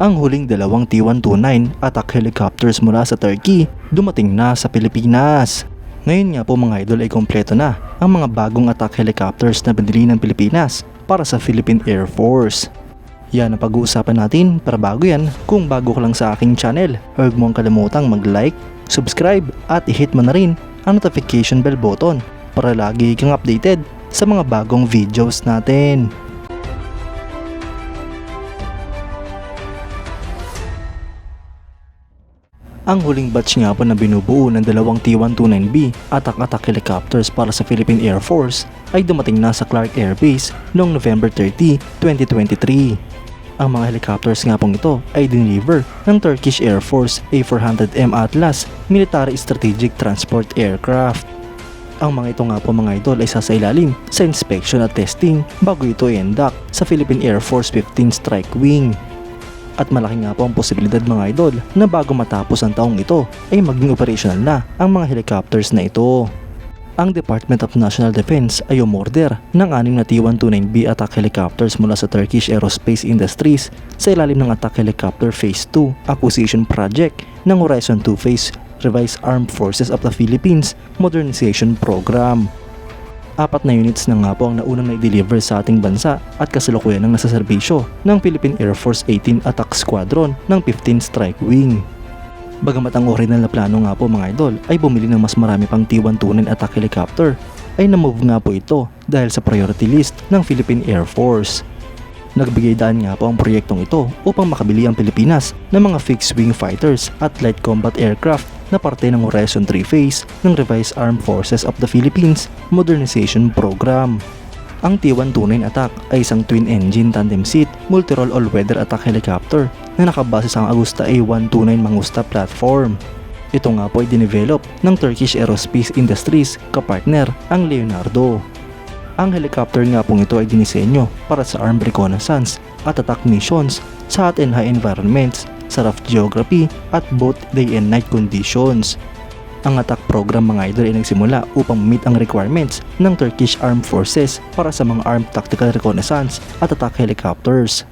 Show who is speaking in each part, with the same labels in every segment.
Speaker 1: ang huling dalawang T-129 attack helicopters mula sa Turkey dumating na sa Pilipinas. Ngayon nga po mga idol ay kompleto na ang mga bagong attack helicopters na binili ng Pilipinas para sa Philippine Air Force. Yan ang pag-uusapan natin, pero bago yan, kung bago ka lang sa aking channel, huwag mong kalimutang mag-like, subscribe at i-hit mo na rin ang notification bell button para lagi kang updated sa mga bagong videos natin. Ang huling batch nga po na binubuo ng dalawang T-129B attack helicopters para sa Philippine Air Force ay dumating na sa Clark Air Base noong November 30, 2023. Ang mga helicopters nga pong ito ay deliver ng Turkish Air Force A400M Atlas Military Strategic Transport Aircraft. Ang mga ito nga po mga idol ay sasailalim sa inspection at testing bago ito i-induct sa Philippine Air Force 15 Strike Wing. At malaki nga po ang posibilidad mga idol na bago matapos ang taong ito ay maging operational na ang mga helicopters na ito. Ang Department of National Defense ay umorder ng 6 na T-129B attack helicopters mula sa Turkish Aerospace Industries sa ilalim ng Attack Helicopter Phase 2 Acquisition Project ng Horizon 2 Phase Revised Armed Forces of the Philippines Modernization Program. 4 na units na nga po ang naunang na-deliver sa ating bansa at kasalukuyan ng nasaserbisyo ng Philippine Air Force 18 Attack Squadron ng 15 Strike Wing. Bagamat ang original na plano nga po mga idol ay bumili ng mas marami pang T-129 attack helicopter, ay na-move nga po ito dahil sa priority list ng Philippine Air Force. Nagbigay daan nga po ang proyektong ito upang makabili ang Pilipinas ng mga fixed-wing fighters at light combat aircraft na parte ng Horizon 3 phase ng Revised Armed Forces of the Philippines Modernization Program. Ang T-129 attack ay isang twin-engine tandem seat multi-role all-weather attack helicopter na nakabase sa Agusta A129 Mangusta platform. Ito nga po ay dinevelop ng Turkish Aerospace Industries kapartner ang Leonardo. Ang helicopter nga pong ito ay dinisenyo para sa armed reconnaissance at attack missions sa hot and high environments, sa rough geography at both day and night conditions. Ang attack program mga idol ay nagsimula upang meet ang requirements ng Turkish Armed Forces para sa mga armed tactical reconnaissance at attack helicopters.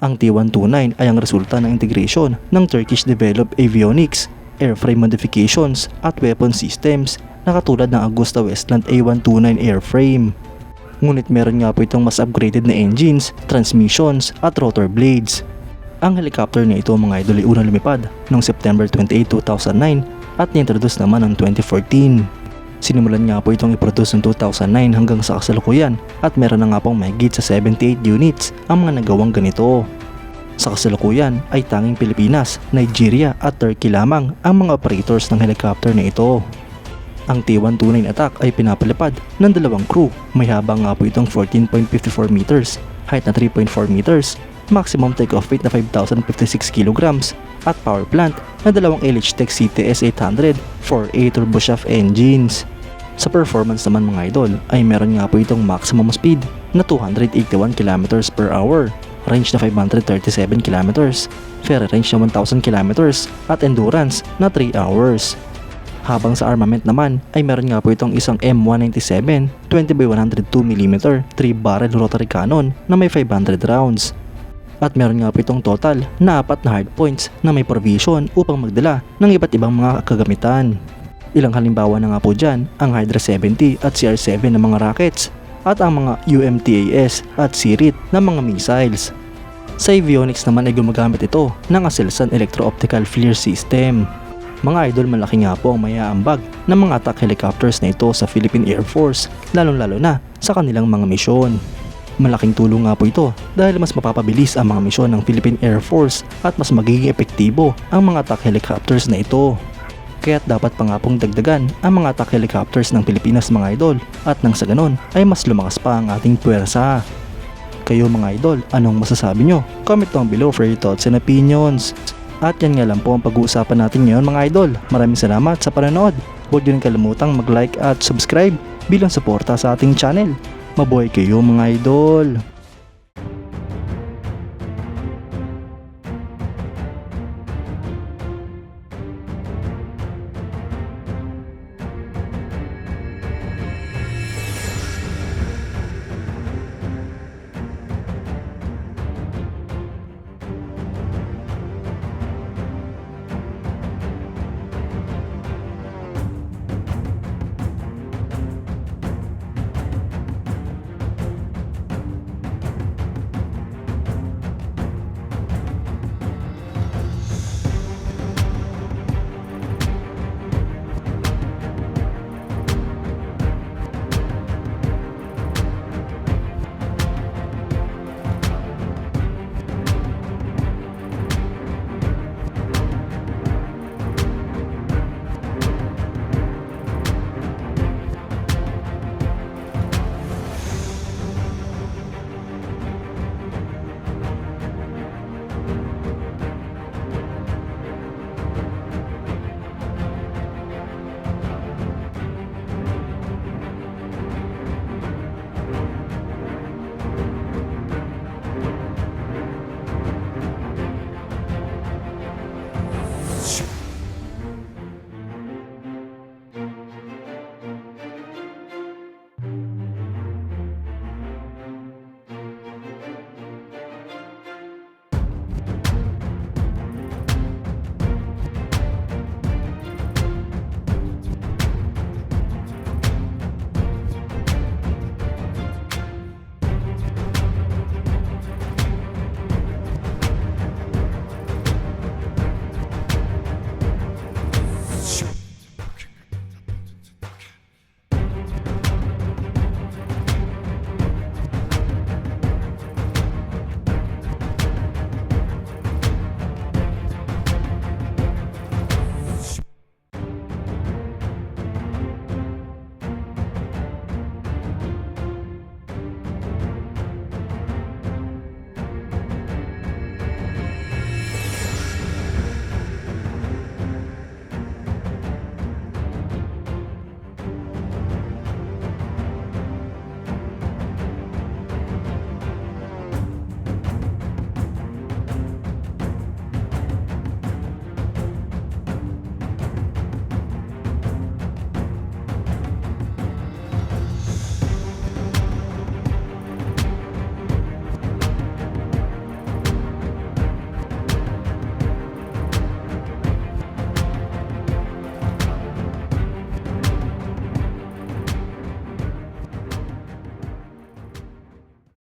Speaker 1: Ang T-129 ay ang resulta ng integration ng Turkish developed avionics, airframe modifications at weapon systems na katulad ng Agusta Westland A129 airframe. Ngunit meron nga po itong mas upgraded na engines, transmissions at rotor blades. Ang helicopter na ito mga idol ay unang lumipad noong September 28, 2009 at ni-introduce naman noong 2014. Sinimulan nga po itong i-produce noong 2009 hanggang sa kasalukuyan at meron na nga pong mahigit sa 78 units ang mga nagawang ganito. Sa kasalukuyan ay tanging Pilipinas, Nigeria at Turkey lamang ang mga operators ng helicopter na ito. Ang T-129 attack ay pinapalipad ng 2 crew. May habang nga po itong 14.54 meters, height na 3.4 meters, maximum take-off weight na 5,056 kilograms at power plant na 2 LH-Tech CTS-800 4A turboshaft engines. Sa performance naman mga idol ay meron nga po itong maximum speed na 281 km per hour, range na 537 km, ferry range na 1,000 km at endurance na 3 hours. Habang sa armament naman ay meron nga po itong isang M197 20x102mm 3-barrel rotary cannon na may 500 rounds. At meron nga po itong total na 4 na hardpoints na may provision upang magdala ng iba't ibang mga kagamitan. Ilang halimbawa na nga po dyan ang Hydra 70 at CR7 na mga rockets at ang mga UMTAS at SIRIT na mga missiles. Sa avionics naman ay gumagamit ito ng Aselsan Electro-Optical Flare System. Mga idol, malaki nga po ang mayaambag ng mga attack helicopters na ito sa Philippine Air Force, lalong-lalo na sa kanilang mga misyon. Malaking tulong nga po ito dahil mas mapapabilis ang mga misyon ng Philippine Air Force at mas magiging epektibo ang mga attack helicopters na ito. Kaya't dapat pa nga pong dagdagan ang mga attack helicopters ng Pilipinas mga idol at nang sa ganon ay mas lumakas pa ang ating puwersa. Kayo mga idol, anong masasabi nyo? Comment down below for your thoughts and opinions. At yan nga lang po ang pag-uusapan natin ngayon mga idol. Maraming salamat sa panonood. Huwag din kalimutang mag-like at subscribe bilang suporta sa ating channel. Mabuhay kayo mga idol!
Speaker 2: much.